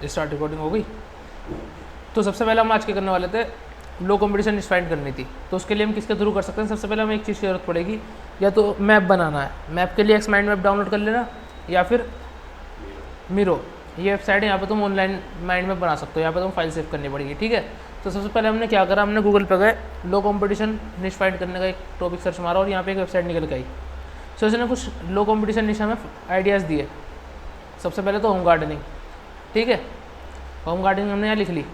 Start recording हो गई। तो सबसे पहले हम आज क्या करने वाले थे, लो कंपटीशन लिस्ट फाइंड करनी थी। तो उसके लिए हम किसके थ्रू कर सकते हैं, सबसे पहले हमें एक चीज़ की जरूरत पड़ेगी, या तो मैप बनाना है, मैप के लिए एक्समाइंड मैप डाउनलोड कर लेना, या फिर मिरो, ये वेबसाइट है, यहाँ पे तुम ऑनलाइन माइंड मैप बना सकते हो, यहाँ पे तुम फाइल सेव करनी पड़ेगी। ठीक है, तो सबसे पहले हमने क्या करा, हमने गूगल पे गए, लो कंपटीशन निश फाइंड करने का एक टॉपिक सर्च मारा और यहाँ पे एक वेबसाइट निकल के आई। सो इसने कुछ लो कंपटीशन निश हमें आइडियाज़ दिए। सबसे पहले तो होम गार्डनिंग, ठीक है, होम गार्डनिंग हमने यहाँ लिख ली।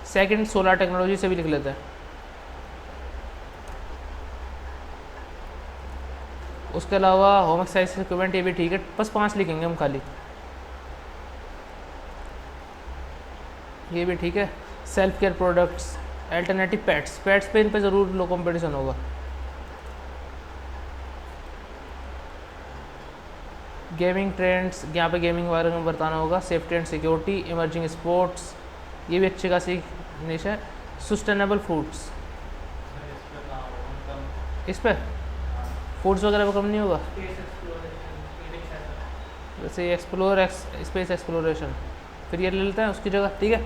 सेकंड सोलर टेक्नोलॉजी से भी लिख लेते हैं। उसके अलावा होम एक्सरसाइज इक्विपमेंट, ये भी ठीक है, बस 5 लिखेंगे हम खाली, ये भी ठीक है। Self care products, alternative pets, pets पे इन पे ज़रूर लो कंपटीशन होगा। गेमिंग ट्रेंड्स, यहाँ पे गेमिंग के बारे में बताना होगा। Safety and security, emerging sports, ये भी अच्छी खासी निश है। सस्टेनेबल फूड्स, इस पे फूड्स वगैरह पर कम नहीं होगा। जैसे एक्सप्लोर स्पेस एक्सप्लोरेशन, फिर ये ले लेते हैं उसकी जगह। ठीक है,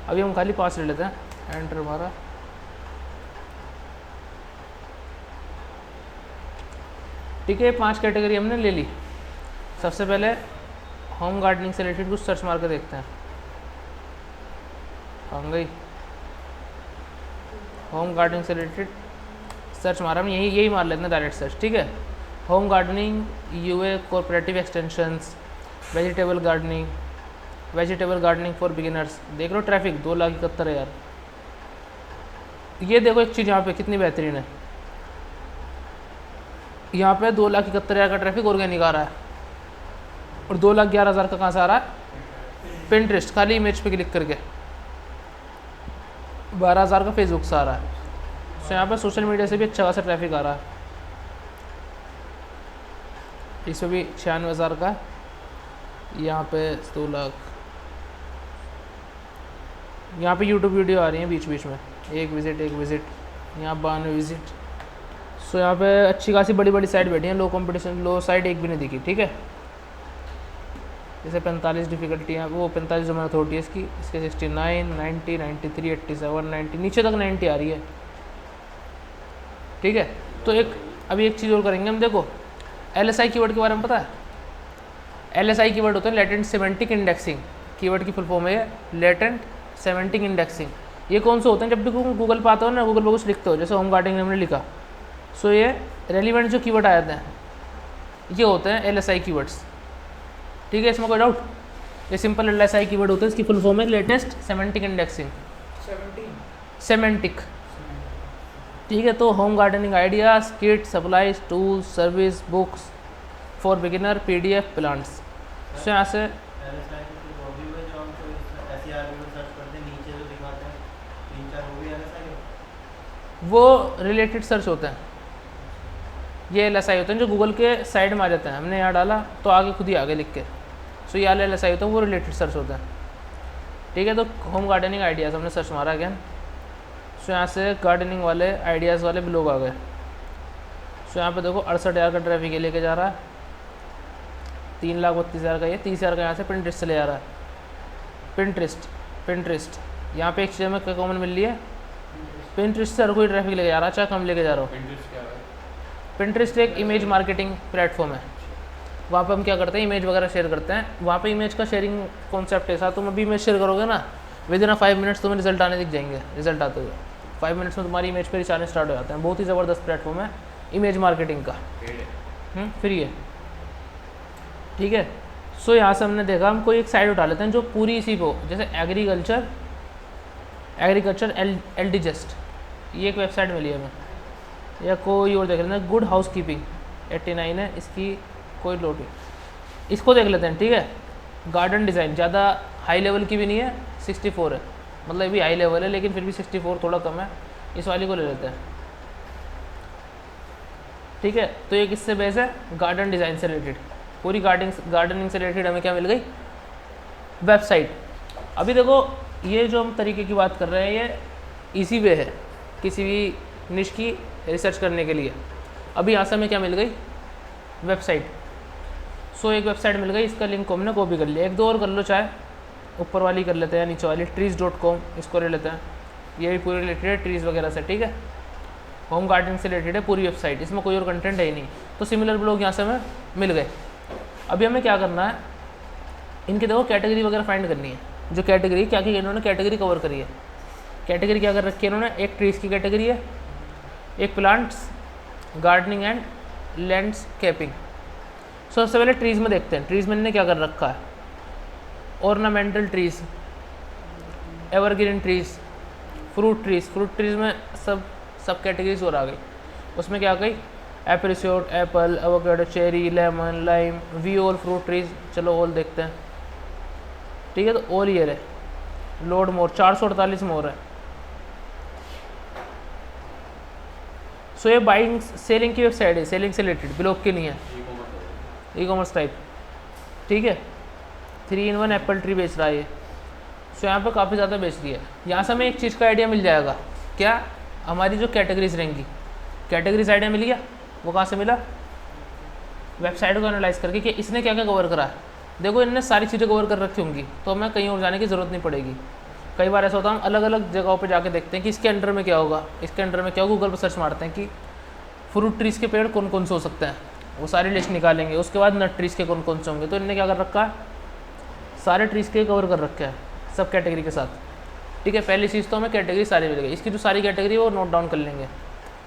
अभी हम खाली 5 ले लेते हैं, एंटर हमारा। ठीक है, 5 कैटेगरी हमने ले ली। सबसे पहले होम गार्डनिंग से रिलेटेड कुछ सर्च मार के देखते हैं। आ गई होम गार्डनिंग से रिलेटेड सर्च मारा, हम यही मार लेते हैं डायरेक्ट सर्च। ठीक है, home gardening, UA cooperative extensions, vegetable gardening, vegetable gardening for beginners. देख लो ट्रैफिक 2,71,000 है यार। ये देखो एक चीज़ यहाँ पे कितनी बेहतरीन है, यहाँ पे 2,71,000 का ट्रैफिक ऑर्गेनिक आ रहा है, और 2,11,000 का कहाँ से आ रहा है, पिंटरेस्ट, खाली इमेज पे क्लिक करके। 12,000 का फेसबुक से आ रहा है। तो यहाँ पे सोशल मीडिया से भी अच्छा खासा ट्रैफिक आ रहा है। इसमें भी 96,000 का, यहाँ पे 2 लाख। यहाँ पे यूट्यूब वीडियो आ रही हैं बीच बीच में, एक विज़िट, यहाँ 92 विज़िट। सो यहाँ पे अच्छी खासी बड़ी बड़ी साइट बैठी हैं। लो कंपटीशन, लो साइट एक भी नहीं दिखी। ठीक है, जैसे 45 डिफ़िकल्टी है, वो 45 जो अथॉरिटी है इसके 69, 90, 93, 87, 90, नीचे तक 90 आ रही है। ठीक है, तो अभी एक चीज़ और करेंगे हम। देखो LSI कीवर्ड के बारे में पता है? LSI कीवर्ड होता है लेटेंट सेमेंटिक इंडेक्सिंग, कीवर्ड की फुल फॉर्म है लेटेंट सेमेंटिक इंडेक्सिंग। ये कौन से होते हैं, जब भी तुम गूगल पे आते हो ना, गूगल पे कुछ लिखते हो, जैसे होम गार्डनिंग हमने लिखा, सो ये रेलिवेंट जो कीवर्ड आ जाते हैं ये होते हैं LSI कीवर्ड्स। ठीक है, इसमें कोई डाउट? ये सिंपल LSI कीवर्ड होते हैं, इसकी फुल फॉर्म है लेटेस्ट सेमेंटिक इंडेक्सिंग, सेमेंटिक। ठीक है, तो home gardening ideas, kit, supplies, tools, service, books for beginner, PDF, plants. So यहाँ से वो रिलेटेड सर्च होते हैं, ये LSI होते हैं जो गूगल के साइड में आ जाते हैं। हमने यहाँ डाला तो आगे खुद ही आगे लिख के, सो ये वाले LSI होते हैं, वो रिलेटेड सर्च होते हैं। ठीक है, तो होम गार्डनिंग आइडियाज़ हमने सर्च मारा अगेन। सो यहाँ से गार्डनिंग वाले आइडियाज़ वाले ब्लॉग आ गए। सो यहाँ पे देखो 68,000 का ट्रैफिक ये लेके जा रहा है, 3,32,000 का, ये 30,000 का यहाँ से पिंटरेस्ट से ले जा रहा है। पिंटरेस्ट यहाँ पे एक चीज़ हमें कॉमन मिल रही है, पिंटरेस्ट से हर कोई ट्रैफिक लेके जा रहा है, चाहे कम लेके जा रहा हो। पिंटरेस्ट एक इमेज मार्केटिंग प्लेटफॉर्म है, वहाँ पे हम क्या करते हैं, इमेज वगैरह शेयर करते हैं। वहाँ पे इमेज का शेयरिंग कॉन्सेप्ट ऐसा, तुम अभी इमेज शेयर करोगे ना, विद इन 5 मिनट्स तुम्हें रिजल्ट आने दिख जाएंगे। रिजल्ट आते हुए 5 मिनट्स में तुम्हारी इमेज पे रिच आने स्टार्ट हो जाते हैं। बहुत ही ज़बरदस्त प्लेटफॉर्म है इमेज मार्केटिंग का, फ्री है। ठीक है, सो यहाँ से हमने देखा, हम कोई एक साइड उठा लेते हैं जो पूरी इसी को, जैसे एग्रीकल्चर LDGest, ये एक वेबसाइट मिली है हमें, या कोई और देख लेते हैं, गुड हाउस कीपिंग 89 है इसकी, कोई लोड नहीं, इसको देख लेते हैं। ठीक है, गार्डन डिज़ाइन ज़्यादा हाई लेवल की भी नहीं है, 64 है, मतलब ये भी हाई लेवल है लेकिन फिर भी 64 थोड़ा कम है, इस वाली को ले लेते हैं। ठीक है, तो ये किससे बेस है, गार्डन डिज़ाइन से रिलेटेड, पूरी गार्डनिंग से रिलेटेड हमें क्या मिल गई, वेबसाइट। अभी देखो ये जो हम तरीके की बात कर रहे हैं ये इजी वे है किसी भी निश की रिसर्च करने के लिए। अभी यहाँ से हमें क्या मिल गई, वेबसाइट। सो एक वेबसाइट मिल गई, इसका लिंक को हमने कॉपी कर लिया, 1-2 और कर लो चाहे, ऊपर वाली कर लेते हैं, नीचे वाली trees.com इसको ले लेते हैं। ये भी पूरी रिलेटेड है ट्रीज़ वगैरह से, ठीक है, होम गार्डनिंग से रिलेटेड है पूरी वेबसाइट, इसमें कोई और कंटेंट है ही नहीं। तो सिमिलर ब्लॉग यहाँ से हमें मिल गए। अभी हमें क्या करना है, इनकी देखो कैटेगरी वगैरह फाइंड करनी है। जो कैटेगरी क्या क्या इन्होंने कैटेगरी कवर करी है, कैटेगरी क्या कर रखी है इन्होंने, एक ट्रीज़ की कैटेगरी है, एक प्लांट्स, गार्डनिंग एंड लैंडस्केपिंग। सबसे पहले ट्रीज़ में देखते हैं, ट्रीज़ में इन्होंने क्या कर रखा है, ornamental trees, evergreen trees, fruit trees में सब कैटेगरीज और आ गई। उसमें क्या आ गई, apricot, apple, avocado, cherry, lemon, lime, we all fruit trees. चलो ऑल देखते हैं, ठीक है। तो ऑल ईयर है, लोड मोर 448 मोर है। सो ये बाइंग सेलिंग की वेबसाइट है, सेलिंग से रिलेटेड, ब्लॉग की नहीं है, ई कॉमर्स टाइप, ठीक है। 3-in-1 एप्पल ट्री बेच रहा है ये। सो यहाँ पर काफ़ी ज़्यादा बेच रही है। यहाँ से हमें एक चीज़ का आइडिया मिल जाएगा, क्या, हमारी जो कैटेगरीज रहेंगी, कैटेगरीज आइडिया मिल गया। वो कहाँ से मिला, वेबसाइट को एनालाइज करके कि इसने क्या क्या कवर करा है। देखो इनने सारी चीज़ें कवर कर रखी होंगी, तो हमें कहीं और जाने की ज़रूरत नहीं पड़ेगी। कई बार ऐसा होता है हम अलग अलग जगहों पे जाके देखते हैं कि इसके अंडर में क्या होगा, इसके अंडर में क्या, गूगल पर सर्च मारते हैं कि फ्रूट ट्रीज़ के पेड़ कौन कौन से हो सकते हैं, वो सारी लिस्ट निकालेंगे। उसके बाद नट ट्रीज़ के कौन कौन से होंगे। तो इनने क्या कर रखा है, सारे ट्रीज़ के कवर कर रखे हैं सब कैटेगरी के साथ, ठीक है। पहली चीज़ तो हमें कैटेगरी सारी मिल गई, इसकी जो सारी कैटेगरी है वो नोट डाउन कर लेंगे।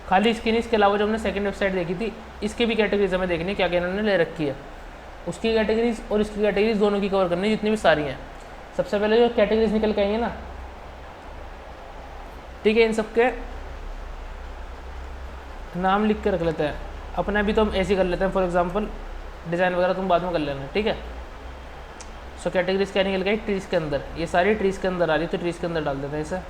खाली इसकी नहीं, इसके अलावा जो हमने सेकंड वेबसाइट देखी थी, इसकी भी कैटेगरीज हमें देखनी है क्या क्या इन्होंने ले रखी है। उसकी कैटेगरीज और इसकी कैटेगरीज दोनों की कवर करनी है, जितनी भी सारी हैं। सबसे पहले जो कैटेगरीज निकल के आएंगे ना, ठीक है, इन सब के नाम लिख के रख लेते हैं अपने। अभी तो हम ऐसे कर लेते हैं, फॉर एग्जांपल डिज़ाइन वगैरह तुम बाद में कर लेना, ठीक है। सो कैटेगरीज क्या निकल गई, ट्रीज़ के अंदर, ये सारी ट्रीज़ के अंदर आ रही, तो ट्रीज़ के अंदर डाल देते हैं इसे।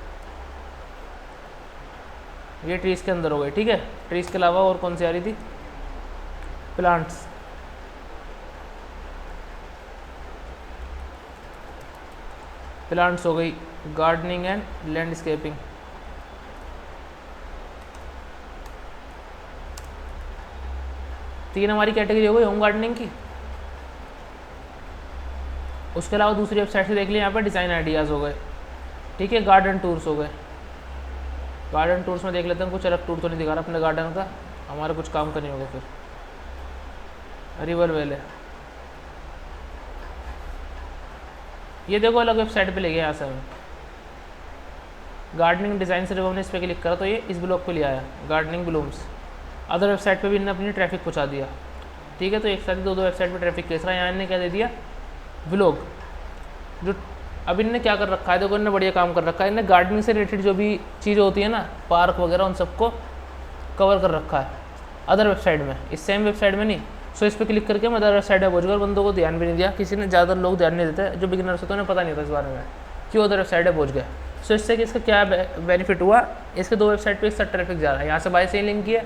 ये ट्रीज़ के अंदर हो गई, ठीक है। ट्रीज़ के अलावा और कौन सी आ रही थी, प्लांट्स, प्लांट्स हो गई, गार्डनिंग एंड लैंडस्केपिंग, तीन हमारी कैटेगरी हो गई होम गार्डनिंग की। उसके अलावा दूसरी वेबसाइट से देख लिया, यहाँ पर डिज़ाइन आइडियाज़ हो गए, ठीक है। गार्डन टूर्स हो गए, गार्डन टूर्स में देख लेते हैं, कुछ अलग टूर तो नहीं दिखा रहा अपने गार्डन का, हमारा कुछ काम का नहीं होगा फिर। रिवर वेल है, ये देखो अलग वेबसाइट पे ले गया यहाँ से हमें। गार्डनिंग डिज़ाइन से जब हमने इस पर क्लिक करा तो ये इस ब्लॉग पे ले आया, गार्डनिंग ब्लूम्स। अदर वेबसाइट पे भी इन्होंने अपनी ट्रैफिक पहुँचा दिया, ठीक है। तो एक साथ ही दो वेबसाइट पे ट्रैफिक केस रहा है। यहाँ इन्होंने क्या दे दिया, व्लॉग। जो अब इनने क्या कर रखा है, देखो इन्होंने बढ़िया काम कर रखा है। इन्हें गार्डनिंग से रिलेटेड जो भी चीज़ें होती है ना, पार्क वगैरह, उन सबको कवर कर रखा है अदर वेबसाइट में, इस सेम वेबसाइट में नहीं। सो इस पर क्लिक करके मैं अदर वेबसाइट में पहुँच गया, बंदों को ध्यान भी नहीं दिया, किसी ने ज़्यादा लोग ध्यान नहीं देते, जो बिगिनर्स होते हैं उन्हें पता नहीं होता इस बारे में क्यों अदर वेबसाइट में पहुँच गए। सो इससे कि इसका क्या बेनिफिट हुआ, इसके दो वेबसाइट पर एक साथ ट्रैफिक जा रहा है, यहाँ से बाय सेलिंग की है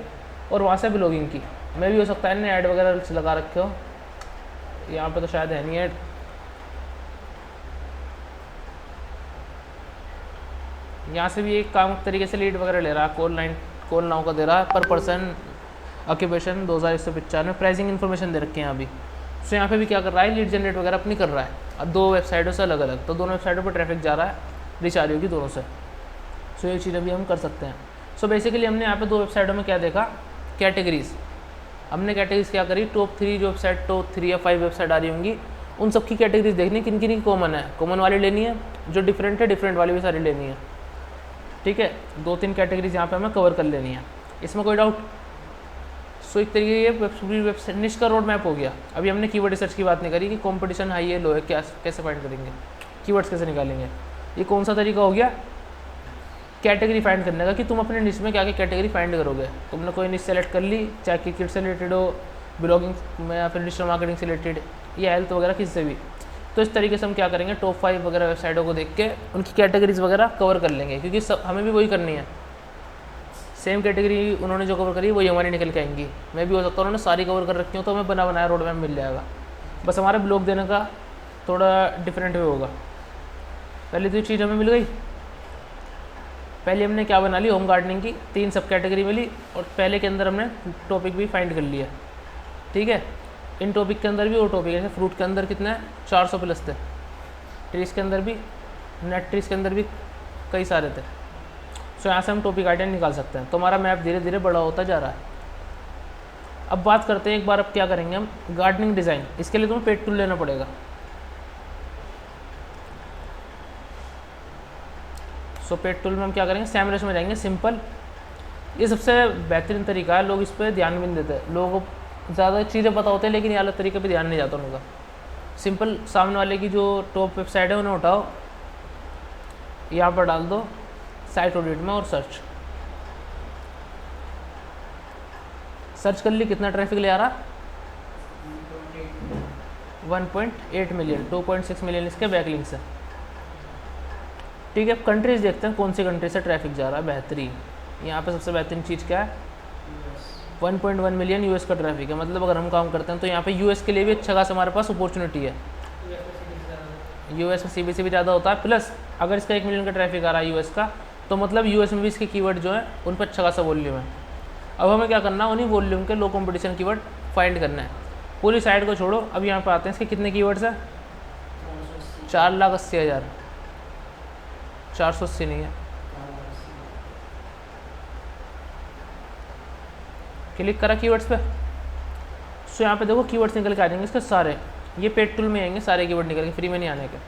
और वहाँ से ब्लॉगिंग की। मैं भी हो सकता है इन्हें ऐड वगैरह लगा रखे हो, यहाँ पे तो शायद है नहीं ऐड। यहाँ से भी एक काम तरीके से लीड वगैरह ले रहा है, कॉल नाउ का दे रहा है, पर पर्सन ऑक्यूपेशन 2195, प्राइसिंग इन्फॉर्मेशन दे रखे हैं यहाँ भी। सो यहाँ पे भी क्या कर रहा है, लीड जनरेट वगैरह अपनी कर रहा है, अब दो वेबसाइटों से अलग अलग, तो दोनों वेबसाइटों पर ट्रैफिक जा रहा है, रीच आ रही होगी दोनों से। सो ये चीज़ें भी हम कर सकते हैं। सो बेसिकली हमने यहाँ पे दो वेबसाइटों में क्या देखा, कैटेगरीज। हमने कैटेगरीज क्या करी, टॉप 3 जो वेबसाइट, टॉप 3 या 5 वेबसाइट आ रही होंगी, उन सबकी कैटेगरीज देखनी, किन किन की कॉमन है, कॉमन वाली लेनी है, जो डिफरेंट है डिफरेंट वाली भी सारी लेनी है, ठीक है। 2-3 कैटेगरीज यहाँ पे हमें कवर कर लेनी है, इसमें कोई डाउट। सो एक तरीके ये वेबसाइट निश का रोड मैप हो गया। अभी हमने कीवर्ड रिसर्च की बात नहीं करी कि कंपटीशन हाई है लो है, क्या कैसे फाइंड करेंगे, कीवर्ड्स कैसे निकालेंगे। ये कौन सा तरीका हो गया कैटेगरी फाइंड करने का, कि तुम अपने निश में क्या क्या कैटेगरी फाइंड करोगे। तुमने कोई निश सेलेक्ट कर ली, चाहे क्रिकेट से रिलेटेड हो, ब्लॉगिंग में, या फिर डिजिटल मार्केटिंग से रिलेटेड, या हेल्थ वगैरह किसी से भी। तो इस तरीके से हम क्या करेंगे, टॉप 5 वगैरह वेबसाइटों को देख के उनकी कैटेगरीज वगैरह कवर कर लेंगे, क्योंकि सब हमें भी वही करनी है। सेम कैटेगरी उन्होंने जो कवर करी वही हमारी निकल के आएंगी। मैं भी हो सकता है उन्होंने सारी कवर कर रखी हूँ, तो हमें बना बनाया रोड मैप मिल जाएगा, बस हमारे ब्लॉग देने का थोड़ा डिफरेंट वे होगा। पहली तो चीज़ हमें मिल गई, पहले हमने क्या बना ली, होम गार्डनिंग की 3 सब कैटेगरी मिली, और पहले के अंदर हमने टॉपिक भी फाइंड कर लिया, ठीक है। इन टॉपिक के अंदर भी और टॉपिक, जैसे फ्रूट के अंदर कितना है 400 प्लस थे, ट्रीज के अंदर भी, नेट ट्रीज के अंदर भी कई सारे थे। सो यहाँ से हम टॉपिक आइडेंटिटी निकाल सकते हैं। तो हमारा मैप धीरे धीरे बड़ा होता जा रहा है। अब बात करते हैं एक बार, अब क्या करेंगे हम, गार्डनिंग डिज़ाइन। इसके लिए तुम्हें पेड टूल लेना पड़ेगा। सो पेड टूल में हम क्या करेंगे, सैमरश में जाएंगे, सिंपल। ये सबसे बेहतरीन तरीका है, लोग इस पर ध्यान भी नहीं देते। लोगों को ज़्यादा चीज़ें पता होती है लेकिन ये अलग तरीके पे ध्यान नहीं जाता उनका। सिंपल, सामने वाले की जो टॉप वेबसाइट है उन्हें उठाओ, यहाँ पर डाल दो साइट ऑडिट में और सर्च कर ली। कितना ट्रैफिक ले आ रहा, 1.8 मिलियन, 2.6 मिलियन इसके बैकलिंक्स है। ठीक है, अब कंट्रीज देखते हैं कौन सी कंट्री से ट्रैफिक जा रहा है। बेहतरीन, यहाँ पे सबसे बेहतरीन चीज़ क्या है, 1.1 मिलियन यूएस का ट्रैफिक है। मतलब अगर हम काम करते हैं तो यहाँ पे यूएस के लिए भी अच्छा खासा हमारे पास अपॉर्चुनिटी है। यूएस में सीबीसी भी ज़्यादा होता है, प्लस अगर इसका 1 मिलियन का ट्रैफिक आ रहा है यूएस का, तो मतलब यूएस में भी इसके कीवर्ड जो है उन पर अच्छा खासा वॉल्यूम है। अब हमें क्या करना है, उन्हीं वॉल्यूम के लो कंपटीशन कीवर्ड फाइंड करना है। पूरी साइड को छोड़ो, अब यहाँ पे आते हैं इसके कितने कीवर्ड्स हैं, 4,80,000, 480 नहीं है। क्लिक करा कीवर्ड्स पे। सो यहाँ पे देखो कीवर्ड्स निकल के आ जाएंगे इसके सारे। ये पेड टूल में आएंगे सारे कीवर्ड निकल के, फ्री में नहीं आने के।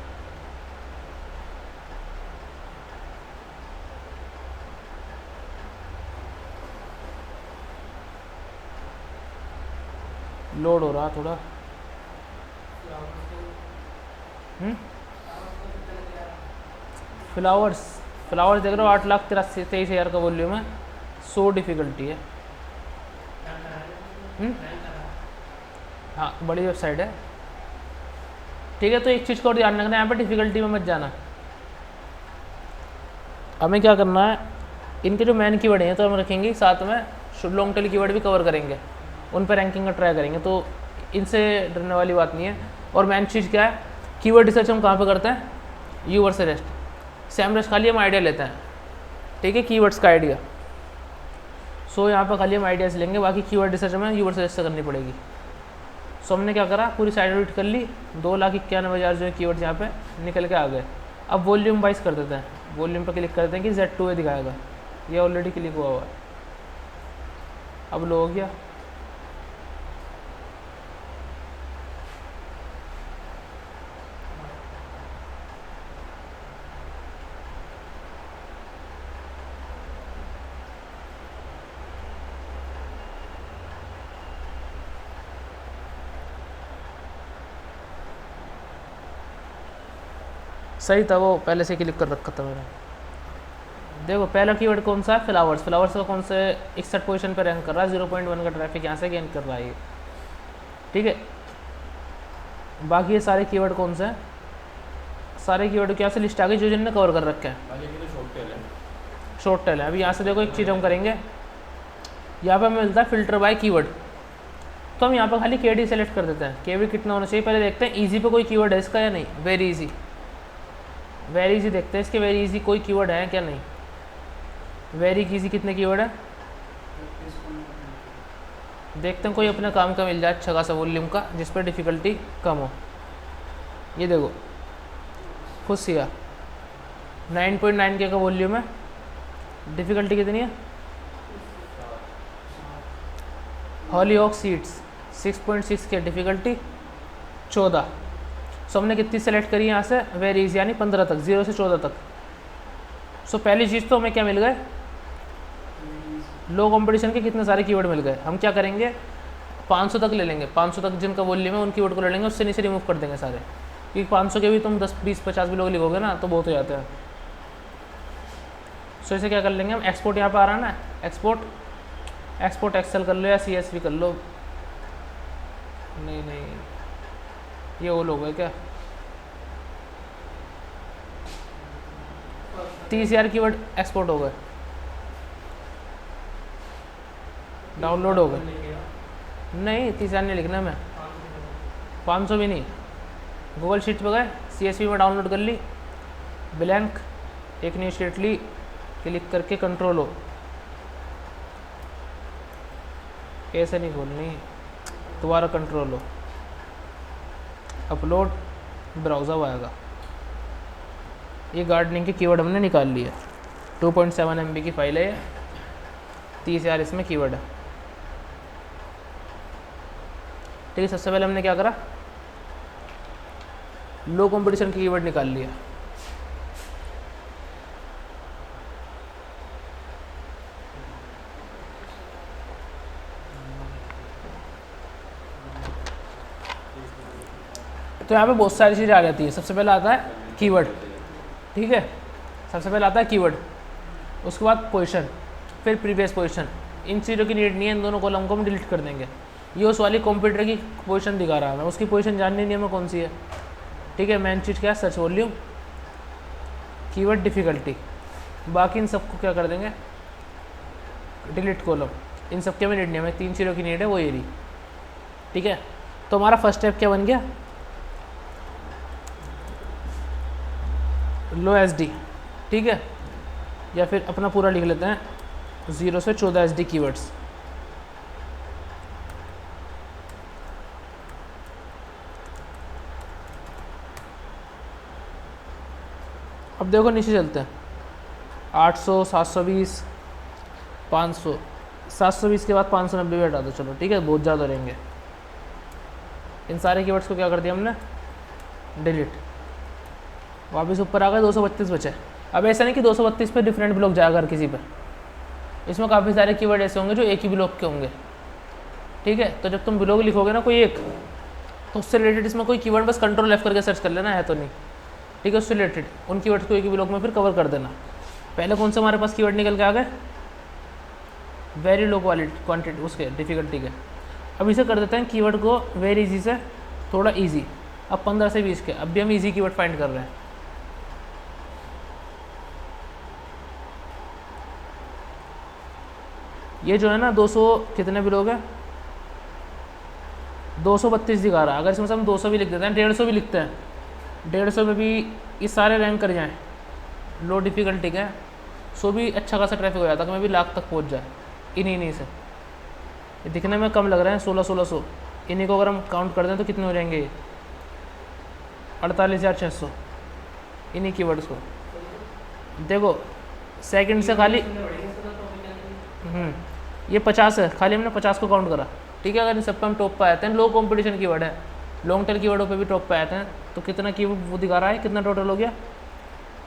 लोड हो रहा थोड़ा। फ्लावर्स देख रहे हो, 8,83,000 का वॉल्यूम है। सो डिफ़िकल्टी है। हाँ, बड़ी वेबसाइट है। ठीक है, तो एक चीज़ को और ध्यान रखना है, यहाँ पे डिफ़िकल्टी में मत जाना। हमें क्या करना है, इनके जो मेन कीवर्ड हैं तो हम रखेंगे, साथ में लॉन्ग टेल कीवर्ड भी कवर करेंगे, उन पर रैंकिंग का ट्राई करेंगे। तो इनसे डरने वाली बात नहीं है। और मेन चीज़ क्या है, कीवर्ड रिसर्च हम कहाँ पे करते हैं, यूवर्स रेस्ट। सैमरश खाली हम आइडिया लेते हैं, ठीक है, कीवर्ड्स का आइडिया। सो यहाँ पर खाली हम आइडियाज़ लेंगे, बाकी कीवर्ड रिसर्च हमें यूवर्स रेस्ट से करनी पड़ेगी। सो हमने क्या करा, पूरी साइड ऑडिट कर ली, 2,91,000 जो है कीवर्ड्स यहाँ पे निकल के आ गए। अब वॉल्यूम वाइज कर देते हैं, वॉल्यूम पर क्लिक करते हैं कि Z2A दिखाएगा। ये ऑलरेडी क्लिक हुआ हुआ है। अब लो हो गया। सही था, वो पहले से क्लिक कर रखा था मैंने। देखो पहला कीवर्ड कौन सा है, फ्लावर्स। फ्लावर्स का कौन से 61 पोजीशन पर रैंक कर रहा है, 0.1 का ट्रैफिक यहाँ से गेन कर रहा है ये। ठीक है, बाकी ये सारे कीवर्ड कौन से हैं, सारे कीवर्ड क्या से लिस्ट आ गई जो जिनने कवर कर रखे हैं। शॉर्ट टेल है। अभी यहाँ से देखो एक चीज़ हम करेंगे, यहाँ पर हमें मिलता है फिल्टर बाय कीवर्ड। तो हम यहाँ पर खाली केडी सेलेक्ट कर देते हैं। केडी कितना होना चाहिए पहले देखते हैं, ईजी पे कोई कीवर्ड है इसका या नहीं। वेरी इजी, वेरी इजी देखते हैं इसके, वेरी इजी कोई कीवर्ड है क्या नहीं। वेरी इजी कितने कीवर्ड है देखते हैं, कोई अपने काम का मिल जाए अच्छा खासा वॉल्यूम का, जिस पर डिफ़िकल्टी कम हो। ये देखो फुसिया 9.9 के का वॉल्यूम है, डिफ़िकल्टी कितनी है, हॉलीहॉक सीड्स 6.6 के, डिफ़िकल्टी 14। सो हमने कितनी सेलेक्ट करी यहाँ से, वेरी इजी यानी 15 तक, 0 से 14 तक। सो पहली चीज़ तो हमें क्या मिल गए, लो कंपटीशन के कितने सारे कीवर्ड मिल गए। हम क्या करेंगे, 500 तक ले लेंगे, 500 तक जिनका वॉल्यूम है उन कीवर्ड को ले लेंगे, उससे नीचे रिमूव कर देंगे सारे, क्योंकि 500 के भी तुम 10, 20, 50 भी लोग लिखोगे ना तो बहुत हो जाते हैं। सो इसे क्या कर लेंगे हम, एक्सपोर्ट यहाँ पर आ रहा है ना, एक्सपोर्ट एक्सेल कर लो या CSV कर लो। नहीं ये वो लोग है क्या, 30,000 कीवर्ड एक्सपोर्ट हो गए, डाउनलोड हो गए। नहीं 30,000 नहीं लिखना मैं, 500 भी नहीं। गूगल शीट पे गए, CSV में डाउनलोड कर ली, ब्लैंक एक न्यू शीट ली, क्लिक करके कंट्रोल हो, ऐसे नहीं खोलनी, दोबारा कंट्रोल हो, अपलोड, ब्राउज़र आएगा। ये गार्डनिंग के कीवर्ड हमने निकाल लिए। 2.7 MB की फाइल है ये, 30,000 इसमें कीवर्ड है। ठीक है, सबसे पहले हमने क्या करा, लो कंपटीशन के कीवर्ड निकाल लिया। तो यहाँ पे बहुत सारी चीज़ें आ जाती है। सबसे पहले आता है कीवर्ड, ठीक है, सबसे पहले आता है कीवर्ड, उसके बाद पोजीशन, फिर प्रीवियस पोजीशन। इन चीज़ों की नीड नहीं है, इन दोनों कॉलम को हम डिलीट कर देंगे। ये उस वाली कंप्यूटर की पोजीशन दिखा रहा है, मैं उसकी पोजीशन जाननी नहीं है हमें कौन सी है। ठीक है, मेन चीज़ क्या है, सर्च वॉल्यूम, कीवर्ड डिफ़िकल्टी, बाकी इन सबको क्या कर देंगे, डिलीट कॉलम। इन सब के हमें नीड नहीं है, हमें 3 चीज़ों की नीड है, वो ये रही। ठीक है, तो हमारा फर्स्ट स्टेप क्या बन गया, लो SD। ठीक है, या फिर अपना पूरा लिख लेते हैं, 0 से 14 SD कीवर्ड्स। अब देखो नीचे चलते हैं, 800, 720, 500, 720 के बाद 590 भी हटा दो, चलो ठीक है, बहुत ज़्यादा रहेंगे। इन सारे कीवर्ड्स को क्या कर दिया हमने, डिलीट। वापस ऊपर आ गए, 232 बचे। अब ऐसा नहीं कि 232 पे डिफरेंट ब्लॉक जाएगा हर किसी पे, इसमें काफ़ी सारे कीवर्ड ऐसे होंगे जो एक ही ब्लॉक के होंगे। ठीक है, तो जब तुम ब्लॉक लिखोगे ना कोई एक, तो उससे रिलेटेड इसमें कोई कीवर्ड बस कंट्रोल F करके सर्च कर लेना, है तो नहीं। ठीक है, उससे रिलेटेड उन कीवर्ड्स को एक ही ब्लॉक में फिर कवर कर देना। पहले कौन से हमारे पास कीवर्ड निकल के आ गए, वेरी लो क्वालिटी क्वान्टिटी उसके डिफ़िकल्टी के। अब इसे कर देते हैं कीवर्ड को वेरी इजी से थोड़ा इजी। अब 15 से 20 के, अब भी हम इजी कीवर्ड फाइंड कर रहे हैं। ये जो है ना 200 कितने ब्लॉक है, 232 दिखा रहा है। अगर इसमें से हम 200 भी लिख देते हैं, 150 भी लिखते हैं, 150 में भी ये सारे रैंक कर जाएँ लो डिफ़िकल्टी के, 100 भी अच्छा खासा ट्रैफिक हो जाता है, कि मैं भी लाख तक पहुंच जाए इन्हीं से। ये दिखने में कम लग रहे हैं 1600, इन्हीं को अगर हम काउंट कर दें तो कितने हो जाएंगे, 48,600 इन्हीं कीवर्ड्स को। देखो सेकंड से खाली ये 50 है, खाली हमने 50 को काउंट करा। ठीक है, अगर इन सब पे हम टॉप पे आते हैं, लो कंपटीशन कीवर्ड है, लॉन्ग टेल कीवर्डों पे भी टॉप पे आते हैं, तो कितना कीवर्ड वो दिखा रहा है, कितना टोटल हो गया,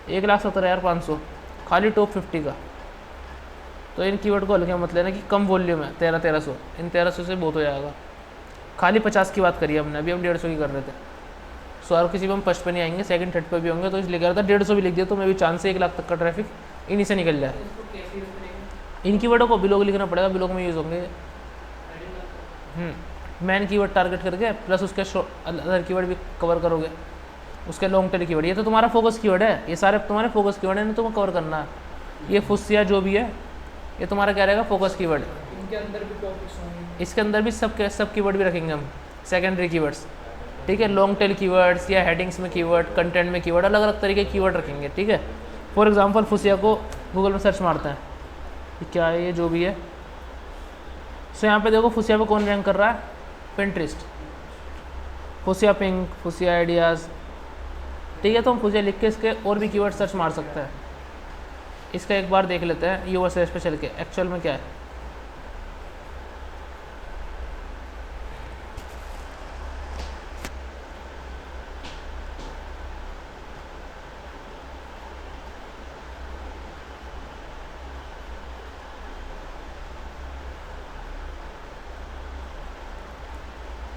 1,17,500 खाली टॉप 50 का। तो इन कीवर्ड को हल्के मत लेना कि कम वॉल्यूम है, 1300, इन 1300 से बहुत हो जाएगा। खाली 50 की बात करिए हमने, अभी हम 150 की कर रहे थे। सो और किसी भी हम फर्स्ट पे नहीं आएंगे, सेकंड थर्ड पे भी होंगे, तो इसलिए कह रहा था 150 भी लिख दिया तो मैं भी चांस है 1 लाख तक का ट्रैफिक इन्हीं से निकल जाए। इन कीवर्डों को ब्लॉग लिखना पड़ेगा, ब्लॉग में यूज़ होंगे। मैन कीवर्ड टारगेट करके प्लस उसके अदर कीवर्ड भी कवर करोगे, उसके लॉन्ग टेल कीवर्ड। ये तो तुम्हारा फोकस कीवर्ड है, ये सारे तुम्हारे फोकस कीवर्ड है, तुम्हें कवर करना है। ये फुस्सिया जो भी है ये तुम्हारा क्या रहेगा, फोकस कीवर्ड। इनके अंदर भी टॉपिक्स होंगे, इसके अंदर भी सब कीवर्ड भी रखेंगे हम, सेकेंडरी कीवर्ड्स। ठीक है, लॉन्ग टेल कीवर्ड्स या हेडिंग्स में कीवर्ड, कंटेंट में कीवर्ड, अलग अलग तरीके के कीवर्ड रखेंगे। ठीक है, फॉर एग्जांपल फुस्सिया को गूगल में सर्च मारते हैं, क्या है ये जो भी है। सो यहाँ पे देखो फुस्सिया पे कौन रैंक कर रहा है, पिंटरेस्ट, फुस्सिया पिंक, फुस्सिया आइडियाज़। ठीक है, तो हम फुस्सिया लिख के इसके और भी कीवर्ड सर्च मार सकते हैं। इसका एक बार देख लेते हैं यूएसए स्पेशल के एक्चुअल में क्या है।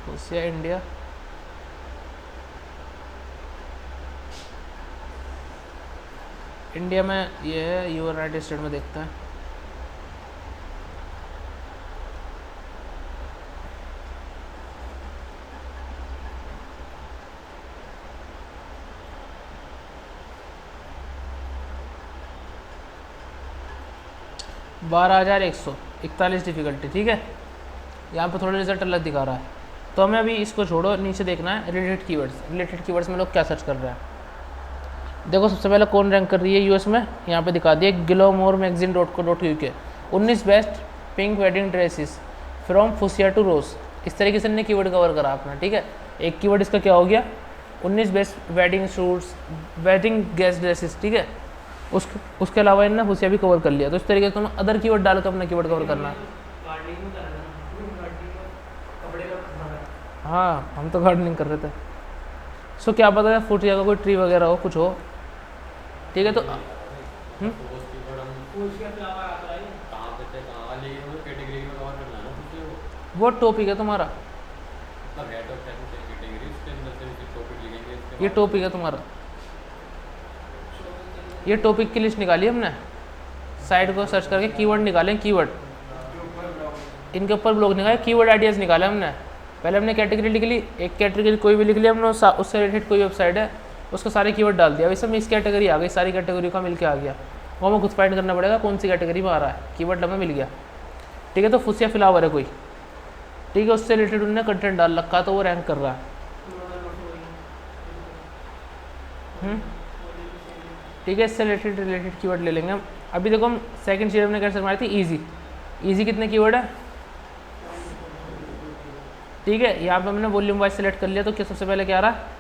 फुस्सिया इंडिया, इंडिया में ये है, यूनाइटेड स्टेट में देखते हैं। बारह 12,141 डिफ़िकल्टी। ठीक है, यहाँ पे थोड़ा रिजल्ट अलग दिखा रहा है, तो हमें अभी इसको छोड़ो, नीचे देखना है रिलेटेड कीवर्ड्स। रिलेटेड कीवर्ड्स में लोग क्या सर्च कर रहे हैं। देखो सबसे पहले कौन रैंक कर रही है यूएस में, यहाँ पे दिखा दिए glamour magazine .co.uk 19 best pink wedding dresses from fuchsia to rose. इस तरीके से हमने कीवर्ड कवर करा अपना। ठीक है, एक कीवर्ड इसका क्या हो गया, 19 best wedding shoots, wedding guest dresses, ठीक है। उसके अलावा इन्होंने फुसिया भी कवर कर लिया। तो इस तरीके से तुम अदर कीवर्ड डाल कर अपना कीवर्ड कवर करना है। हाँ, हम तो गार्डनिंग कर रहे थे। सो क्या पता है फुसिया का कोई ट्री वगैरह हो, कुछ हो, ठीक है। तो वो टॉपिक है तुम्हारा, ये टॉपिक है तुम्हारा, ये टॉपिक की लिस्ट निकाली हमने, साइट को सर्च करके कीवर्ड निकाले, कीवर्ड, इनके ऊपर ब्लॉग निकाले, कीवर्ड आइडियाज़ निकाले हमने। पहले हमने कैटेगरी लिख ली, एक कैटेगरी कोई भी लिख लिया हमने, उससे रिलेटेड कोई वेबसाइट है उसको सारे कीवर्ड डाल दिया। वैसे में इस कैटेगरी आ गई, सारी कैटेगरी का मिलके आ गया। वो हमें खुद फाइंड करना पड़ेगा कौन सी कैटेगरी में आ रहा है, कीवर्ड हमें मिल गया, ठीक है। तो फुसिया फ्लावर है कोई, ठीक है, उससे रिलेटेड उन्होंने कंटेंट डाल रखा तो वो रैंक कर रहा है। ठीक है, इससे रिलेटेड कीवर्ड ले लेंगे हम। अभी देखो हम सेकंड शेयर हमने कैसे मारी थी, इजी। इजी कितने कीवर्ड है, ठीक है। यहाँ पे हमने वॉल्यूम वाइज सेलेक्ट कर लिया। तो क्या सबसे पहले क्या आ रहा है,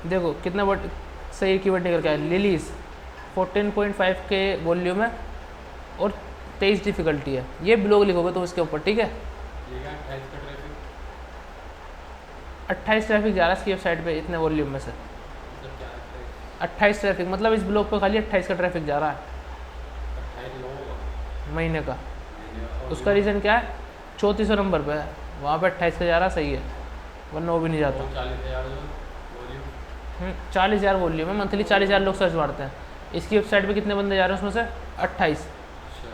देखो कितना वर्ड सही कीवर्ड निकल के आया, लिलीज 14.5 के वॉल्यूम है और 23 डिफिकल्टी है। ये ब्लॉग लिखोगे तो उसके ऊपर, ठीक है। 28 ट्रैफिक जा रहा है इसकी वेबसाइट पे इतने वॉल्यूम में से, 28 ट्रैफिक, मतलब इस ब्लॉग पे खाली 28 का ट्रैफिक जा रहा है महीने का। उसका रीज़न क्या है, 3400 नंबर पे है, वहाँ पे 28 का जा रहा, सही है, वरना वो भी नहीं जाता। 40,000 वॉल्यूम है, मंथली 40,000 लोग सर्च मारते हैं। इसकी वेबसाइट पे कितने बंदे जा रहे हैं उसमें से 28।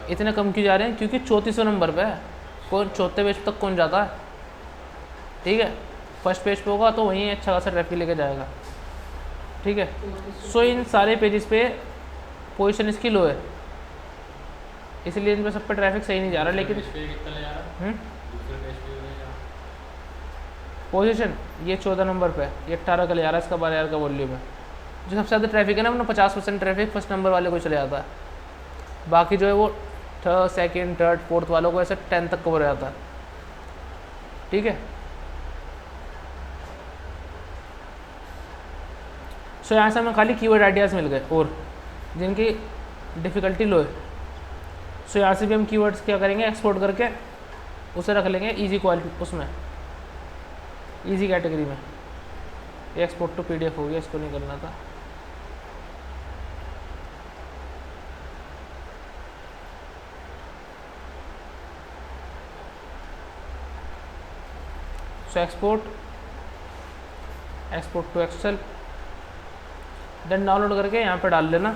इतने कम क्यों जा रहे हैं, क्योंकि 3400 नंबर पे है, कौन चौथे पेज तक कौन जाता है, ठीक है। फर्स्ट पेज पे होगा तो वहीं अच्छा खासा ट्रैफिक लेके जाएगा, ठीक है। सो इन सारे पेजेस पे पोजीशन इसकी लो है, इसलिए इन पे सब पे ट्रैफिक सही नहीं जा रहा। लेकिन पोजीशन ये 14 नंबर पे है, ये 18 का ले जा रहा है, इसका 12,000 का वॉल्यूम है। जो सबसे ज़्यादा ट्रैफिक है ना, अपना 50% ट्रैफिक फर्स्ट नंबर वाले को चले जाता है, बाकी जो है वो सेकंड थर्ड फोर्थ वालों को ऐसे 10 तक कवर हो जाता है, ठीक है। सो यहाँ से हमें खाली कीवर्ड आइडियाज़ मिल गए और जिनकी डिफ़िकल्टी लो है। सो यहाँ से भी हम कीवर्ड्स क्या करेंगे, एक्सपोर्ट करके उसे रख लेंगे इजी क्वालिटी, उसमें इजी कैटेगरी में। ये एक्सपोर्ट टू PDF हो गया, इसको नहीं करना था। So export to Excel, then download करके यहाँ पे डाल लेना।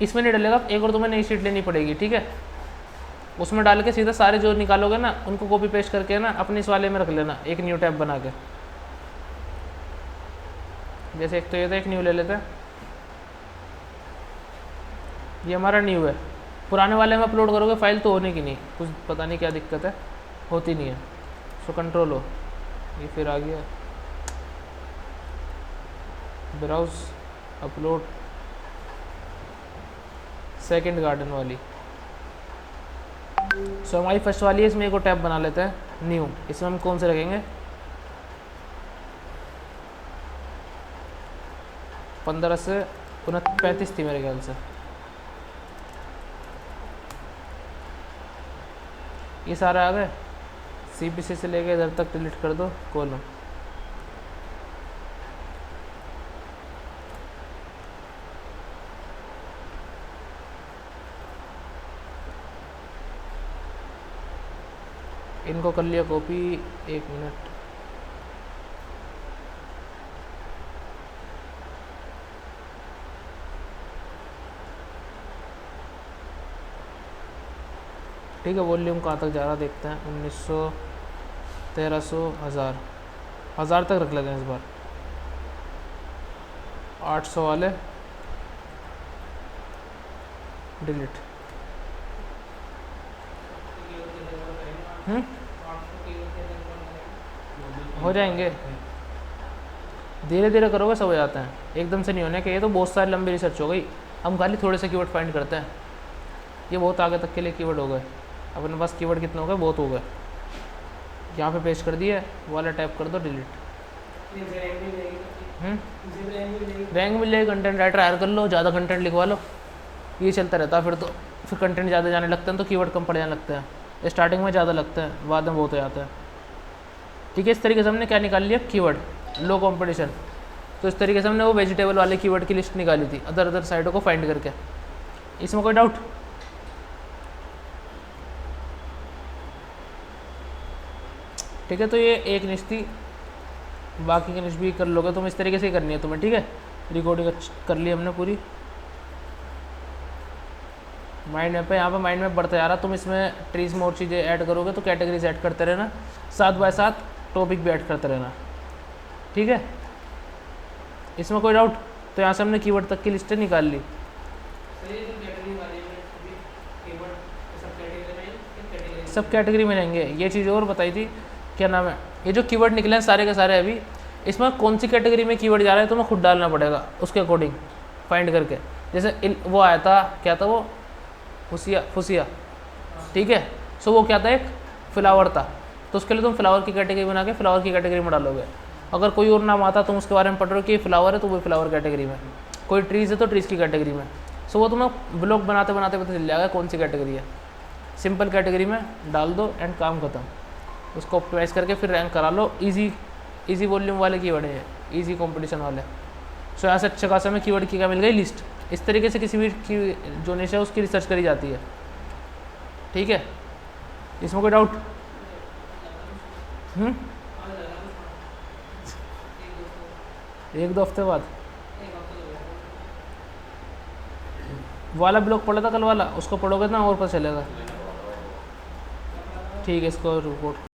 इसमें नहीं डलेगा, एक और तुम्हें नई शीट लेनी पड़ेगी, ठीक है। उसमें डाल के सीधा सारे जो निकालोगे ना उनको कॉपी पेस्ट करके ना अपने इस वाले में रख लेना, एक न्यू टैब बना के। जैसे एक तो ये था, एक न्यू ले लेते हैं, ये हमारा न्यू है। पुराने वाले में अपलोड करोगे फाइल तो होने की नहीं, कुछ पता नहीं क्या दिक्कत है, होती नहीं है। सो कंट्रोल हो, ये फिर आ गया ब्राउज अपलोड, सेकंड गार्डन वाली। सो हमारी फर्स्ट वाली है, इसमें एक और टैब बना लेते हैं न्यू। इसमें हम कौन से रखेंगे, 15 से 35 थी मेरे ख्याल से। ये सारे आ गए, CPC से लेके इधर तक डिलीट कर दो कॉलम। इनको कर लिया कॉपी, 1 मिनट। ठीक है, वॉल्यूम कहाँ तक जा रहा देखते हैं, 1900, 1300, 1000 तक रख लेते हैं इस बार। 800 वाले डिलीट। हो जाएंगे, धीरे धीरे करोगे सब हो जाते हैं, एकदम से नहीं होने के। ये तो बहुत सारी लंबी रिसर्च हो गई, हम खाली थोड़े से कीवर्ड फाइंड करते हैं। ये बहुत आगे तक के लिए कीवर्ड हो गए, अपने पास कीवर्ड कितने हो गए, बहुत हो गए। यहाँ पे पेस्ट कर दिया, वो वाला टाइप कर दो, डिलीट। रैंक मिल जाएगी, कंटेंट राइटर हायर कर लो, ज़्यादा कंटेंट लिखवा लो, ये चलता रहता है। फिर कंटेंट ज़्यादा जाने लगते हैं तो कीवर्ड कम पड़ जाने लगते हैं। स्टार्टिंग में ज़्यादा लगते हैं, बाद में बहुत हो जाता है। ठीक है, इस तरीके से हमने क्या निकाल लिया, कीवर्ड, लो कंपटीशन। तो इस तरीके से हमने वो वेजिटेबल वाले कीवर्ड की लिस्ट निकाली थी अदर साइटों को फाइंड करके। इसमें कोई डाउट? ठीक है, तो ये एक निश थी, बाकी की निश भी कर लोगे तुम, इस तरीके से ही करनी है तुम्हें। ठीक है, रिकॉर्डिंग कर ली हमने पूरी। माइंड मैप है, यहाँ पे माइंड मैप बढ़ता जा रहा, तुम इसमें ट्रीज में और चीज़ें ऐड करोगे तो कैटेगरीज ऐड करते रहना, साथ बाय साथ टॉपिक भी ऐड करते रहना। ठीक है, इसमें कोई डाउट? तो यहाँ से हमने कीवर्ड तक की लिस्टें निकाल ली। सब कैटेगरी में रहेंगे। ये चीज़ और बताई थी, क्या नाम है, ये जो कीवर्ड निकले हैं सारे के सारे, अभी इसमें कौन सी कैटेगरी में कीवर्ड जा रहा है तुम्हें खुद डालना पड़ेगा, उसके अकॉर्डिंग फाइंड करके। जैसे वो आया था, क्या था वो, फुसिया। ठीक है, सो वो क्या था, एक फ्लावर था, तो उसके लिए तुम फ्लावर की कैटेगरी बना के फ्लावर की कैटेगरी में डालोगे। अगर कोई और नाम आता तुम उसके बारे में पढ़ रहे हो कि ये फ्लावर है तो वो फ्लावर कैटेगरी में, कोई ट्रीज़ है तो ट्रीज़ की कैटेगरी में। सो वो तुम्हें ब्लॉग बनाते बनाते पता चल जाएगा कौन सी कैटेगरी है। सिंपल कैटेगरी में डाल दो एंड काम खत्म। उसको ऑप्टिमाइज करके फिर रैंक करा लो। इजी वॉल्यूम वाले कीवर्ड है, इजी कंपटीशन वाले। सो यहाँ से अच्छा खासा में कीवर्ड की क्या मिल गई, लिस्ट। इस तरीके से किसी भी की जो निश है उसकी रिसर्च करी जाती है। ठीक है, इसमें कोई डाउट? एक दो हफ्ते बाद वाला ब्लॉग पढ़ा था कल वाला, उसको पढ़ोगे ना और पता चलेगा। ठीक है, इसको रिपोर्ट